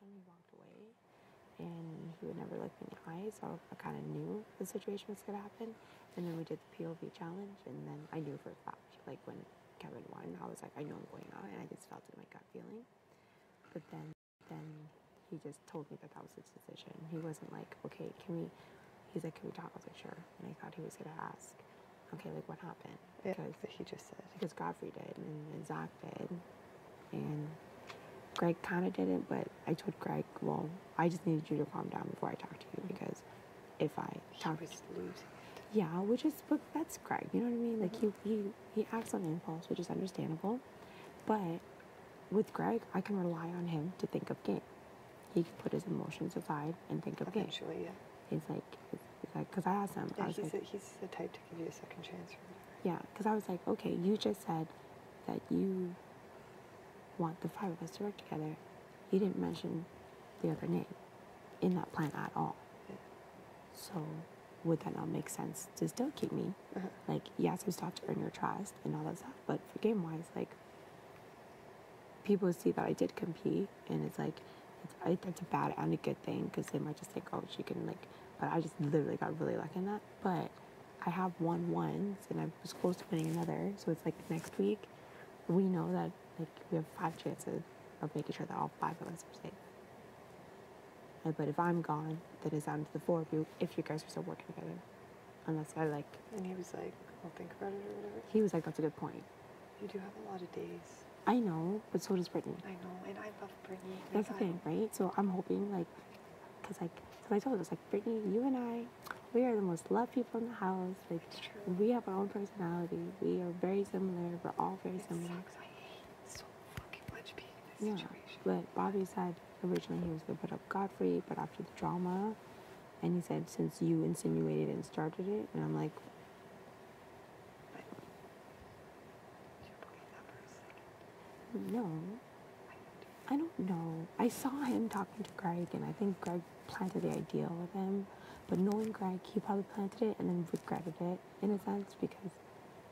sudden he walked away, and he would never look me in the eye, so I kind of knew the situation was going to happen. And then we did the POV challenge, and then I knew for a fact, like when Kevin won, I was like, I know I'm going out, and I just felt it in my gut feeling. But then he just told me that was his decision. He wasn't like, okay, he's like, can we talk? I was like, sure. And I thought he was going to ask, okay, like what happened? Because he just said. Because Godfrey did, and Zach did, and Greg kind of didn't, but I told Greg, well, I just needed you to calm down before I talk to you, because if I talk, he was losing. Yeah, but that's Greg, you know what I mean? Like he acts on impulse, which is understandable, but with Greg, I can rely on him to think of game. He can put his emotions aside and think of game. Eventually, yeah. It's like, because I asked him, yeah, I was he's the type to give you a second chance or whatever. Yeah, because I was like, okay, you just said that you want the 5 of us to work together. You didn't mention the other name in that plan at all. Yeah. So would that not make sense to still keep me? Like, yes, I'm still have to earn your trust and all that stuff, but for game-wise, like, people see that I did compete, and it's like, that's a bad and a good thing, because they might just think, oh, she can, like, but I just literally got really lucky in that. But I have won once, and I was close to winning another, so it's like next week, we know that, like, we have 5 chances of making sure that all 5 of us are safe. But if I'm gone, then it's down to the 4 of you, if you guys are still working together. Unless I, like... And he was like, I'll think about it or whatever. He was like, that's a good point. You do have a lot of days. I know, but so does Brittany. I know, and I love Brittany. That's the thing, right? So I'm hoping, like, because, like, so I told us, like, Brittany, you and I, we are the most loved people in the house. Like, it's true. We have our own personality. We are very similar. We're all very similar. Sucks. I hate so fucking much being in this situation. But Bobby said originally he was going to put up Godfrey, but after the drama, and he said, since you insinuated and started it, and I'm like, no, I don't know. I saw him talking to Greg, and I think Greg planted the idea with him. But knowing Greg, he probably planted it and then regretted it in a sense, because,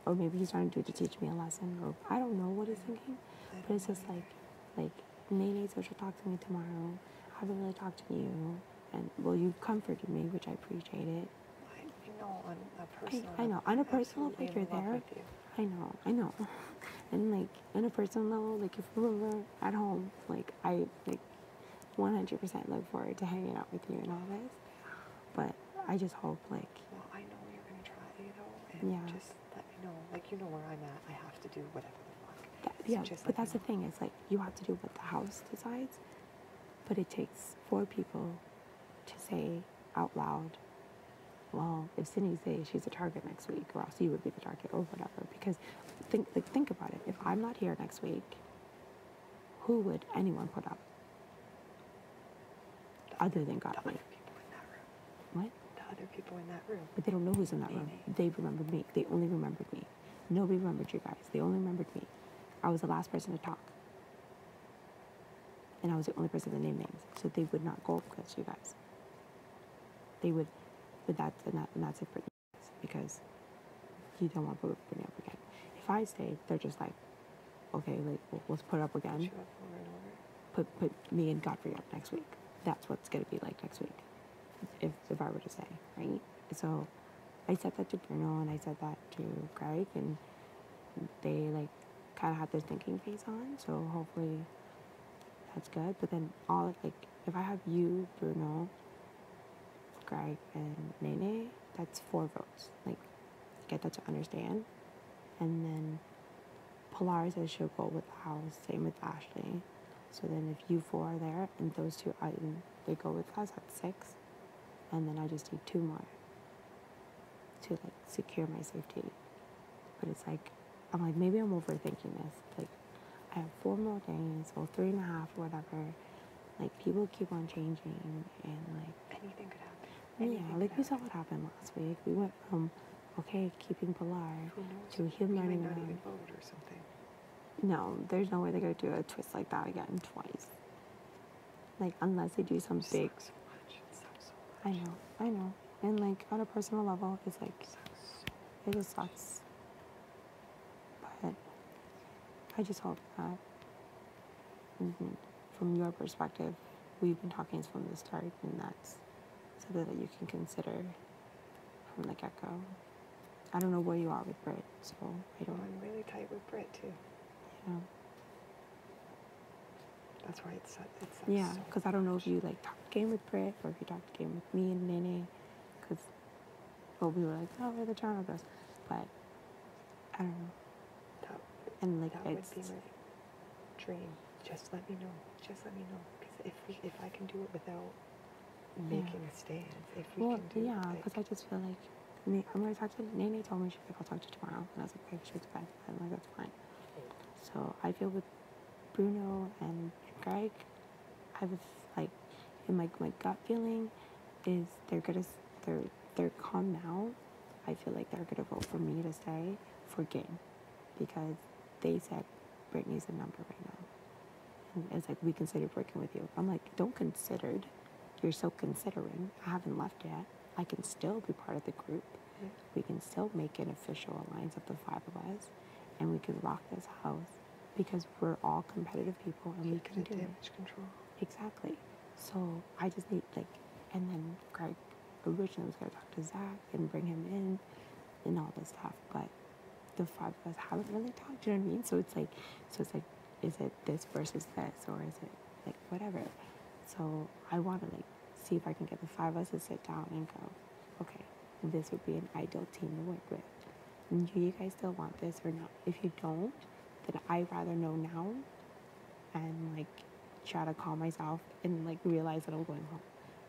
or maybe he's trying to do it to teach me a lesson, or I don't know what he's thinking. But it's just like Nene said she'll talk to me tomorrow. I haven't really talked to you, and well, you've comforted me, which I appreciate it. I know on a personal. I know on a personal level, like, you're there. I know. And, like, on a personal level, like, if you remember at home, like, I, like, 100% look forward to hanging out with you and all this. But I just hope, like... Well, I know you're going to try, and just let me know. Like, you know where I'm at. I have to do whatever the fuck. But that's the thing. It's like, you have to do what the house decides. But it takes 4 people to say out loud, well, if Sindy says she's a target next week, or else you would be the target, or whatever. Because think about it. If I'm not here next week, who would anyone put up? Other than Godfrey. The other people in that room. What? The other people in that room. But they don't know who's in that room. They remembered me. They only remembered me. Nobody remembered you guys. They only remembered me. I was the last person to talk. And I was the only person to name names. So they would not go up against you guys. They would... But that's it for you, because you don't want to put Brittany up again. If I stay, they're just like, okay, like, let's put it up again. Put you up over and over. Put me and Godfrey up next week. That's what's going to be like next week, if I were to say, right? So I said that to Bruno, and I said that to Greg, and they, like, kind of had their thinking face on, so hopefully that's good. But then if I have you, Bruno, Greg, and Nene, that's 4 votes. Like, get that to understand. And then Pilar says she'll go with the house, same with Ashley. So then if you 4 are there, and those 2, they go with us, at 6. And then I just need 2 more to, like, secure my safety. But it's like, I'm like, maybe I'm overthinking this. Like, I have 4 more days, or 3.5, or whatever. Like, people keep on changing, and, like... Anything could happen. Yeah, like, we saw what happened last week. We went from, okay, keeping Pilar, to him running around. Not even vote or something. No, there's no way they're going to do a twist like that again twice. Like, unless they do some big... Sucks so much. It sucks so much. I know. And, like, on a personal level, it's like... It just sucks. But I just hope that, from your perspective, we've been talking from the start, and that's something that you can consider from the get-go. I don't know where you are with Brit, so I don't. I'm really tight with Brit too. Yeah. That's why it's yeah, so because I don't know if you like talked game with Brit or if you talked game with me and Nene, because we were like, oh, we're the Toronto girls, but I don't know. And like that would be my dream. Just let me know. Just let me know. Because if I can do it without making a stand, if we can do it. Yeah, because I just feel like I'm going to talk to Nene. Told me she's like, I'll talk to you tomorrow, and I was like, okay, she was bad. I'm like, that's fine. So I feel with Bruno and Greg, I was like, in my gut feeling is they're calm now. I feel like they're gonna vote for me to stay for game because they said Brittany's a number right now. And it's like, we considered working with you. I'm like, don't considered. You're so considering. I haven't left yet. I can still be part of the group. Yeah. We can still make an official alliance of the 5 of us, and we can rock this house because we're all competitive people and we can do damage control. Exactly. So I just need and then Greg originally was gonna talk to Zach and bring him in and all this stuff, but the 5 of us haven't really talked. You know what I mean? So it's like, is it this versus this, or is it like whatever? So I want to see if I can get the 5 of us to sit down and go, okay, this would be an ideal team to work with. And do you guys still want this or not? If you don't, then I'd rather know now and try to calm myself and realize that I'm going home.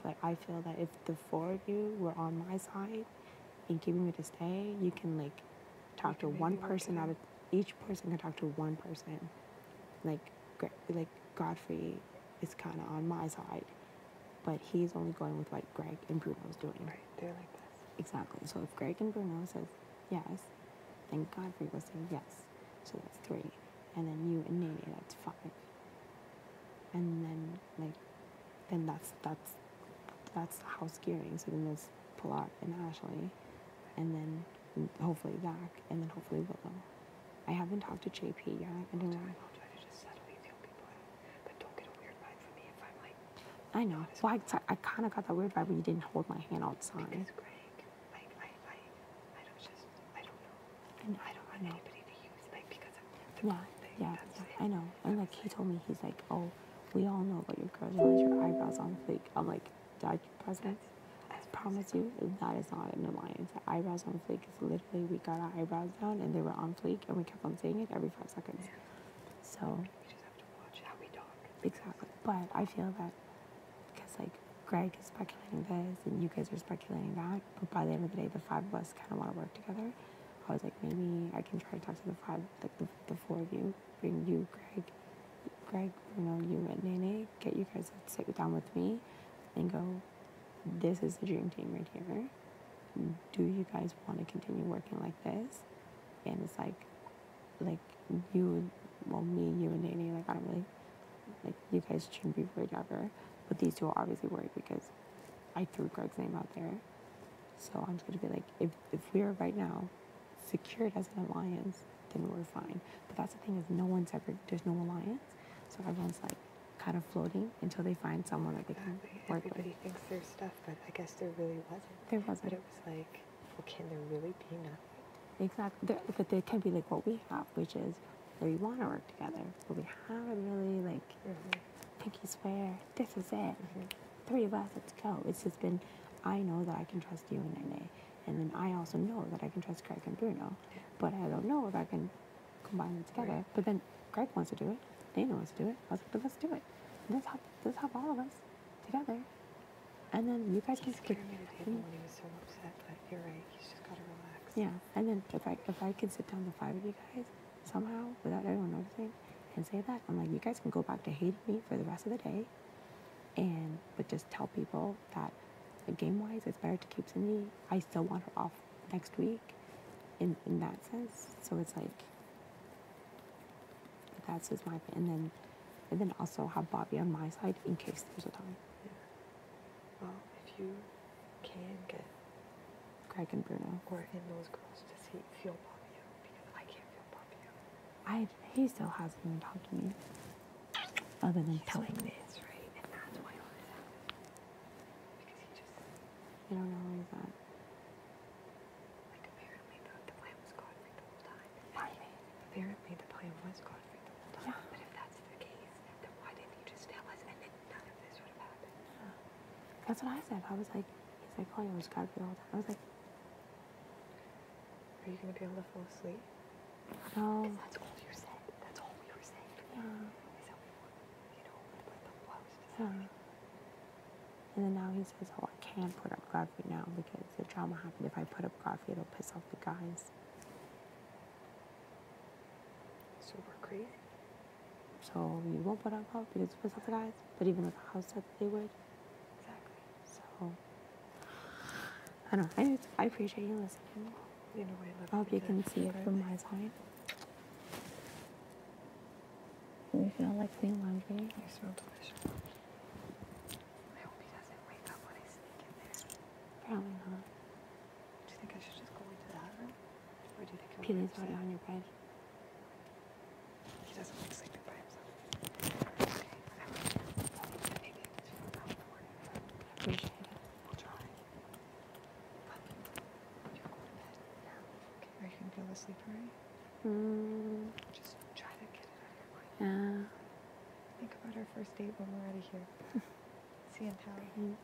But I feel that if the 4 of you were on my side and giving me to stay, you can talk to one person out of each person can talk to one person. Like Godfrey is kind of on my side, but he's only going with what Greg and Bruno's doing. Right, they're like this. Exactly. So if Greg and Bruno says yes, then Godfrey will say yes. So that's 3, and then you and Nene, that's 5. And then then that's the house gearing. So then there's Pilar and Ashley, and then hopefully Zach, and then hopefully Willow. I haven't talked to JP yet. I don't know. I'll try to just settle these young people out, but don't get a weird vibe from me if I'm I know. Well, I kind of got that weird vibe when you didn't hold my hand all the time. Because Greg, I don't know. I don't want anybody to use because of the thing. Yeah, I know. And he told me, he's like, oh, we all know about your girls. You want your eyebrows on fleek. I'm like, Dad, President, I promise you, that is not an alliance. Eyebrows on fleek is literally, we got our eyebrows down and they were on fleek and we kept on saying it every 5 seconds. Yeah. So we just have to watch how we talk. Exactly. But I feel that because Greg is speculating this and you guys are speculating that, but by the end of the day, the 5 of us kind of want to work together. I was like, maybe I can try to talk to the 5, the 4 of you, bring you, Greg, you and Nene, get you guys to sit down with me and go, this is the dream team right here. Do you guys want to continue working like this? And it's you, me, you and Nene, I don't really, you guys shouldn't be worried ever. But these 2 are obviously worried because I threw Greg's name out there. So I'm just going to be if we're right now secured as an alliance, then we're fine. But that's the thing is there's no alliance. So everyone's kind of floating until they find someone that they can work with. Everybody thinks there's stuff, but I guess there really wasn't. There wasn't. But it was well, can there really be nothing? Exactly. But there can be what we have, which is we want to work together, but we haven't really pinky swear, this is it. 3 of us, let's go. It's just been, I know that I can trust you and Nene, and then I also know that I can trust Greg and Bruno, but I don't know if I can combine them together. Right. But then Greg wants to do it, Nene wants to do it. I was like, but let's do it. Let's help all of us together, and then you guys can scared me to death when he was so upset. But you're right, he's just gotta relax. Yeah, and then if I can sit down the 5 of you guys somehow without everyone noticing and say that, I'm like, you guys can go back to hating me for the rest of the day, but just tell people that game-wise, it's better to keep Sindy. I still want her off next week in that sense. So it's that's just my opinion. And then also have Bobby on my side in case there's a time. Yeah. Well, if you can get Greg and Bruno or in those girls to feel Bobby out, because I can't feel Bobby out. He still hasn't even talked to me other than telling me. This, right? And that's why I don't know is that. Like apparently the plan was Godfrey the whole time. Pardon me? Apparently the plan was Godfrey the whole time. Yeah. But if that's the case, then why didn't you just tell us and then none of this would have happened? That's what I said. I was like, he's like, oh, yeah, it was Godfrey the whole time. I was like, Are you gonna be able to fall asleep? no. Because that's all you said. That's all we were saying. Yeah. Is that we want, you know, with the blouse. Yeah. And then now he says, oh, I can't put up Godfrey now because the drama happened. If I put up Godfrey, it'll piss off the guys. So we're crazy. So you won't put up God because it piss off the guys. But even if the house said that they would. Exactly. So I don't know. I appreciate you listening. You know, I love I hope you can see it from my side. You feel like clean laundry. You smell delicious. I hope he doesn't wake up when I sneak in there. Probably not. Do you think I should just go into that room? Or do you think he'll Peely's upset? already on your bed. He doesn't like sleeping by himself. Okay, I love you. Maybe I can feel that in the morning. I appreciate it. We'll try. You're going to bed now. Okay, are you going to be able to sleep alright? Just try to get it out of your mind. Yeah. Think about our first date when we're out of here. See you in town. Thanks.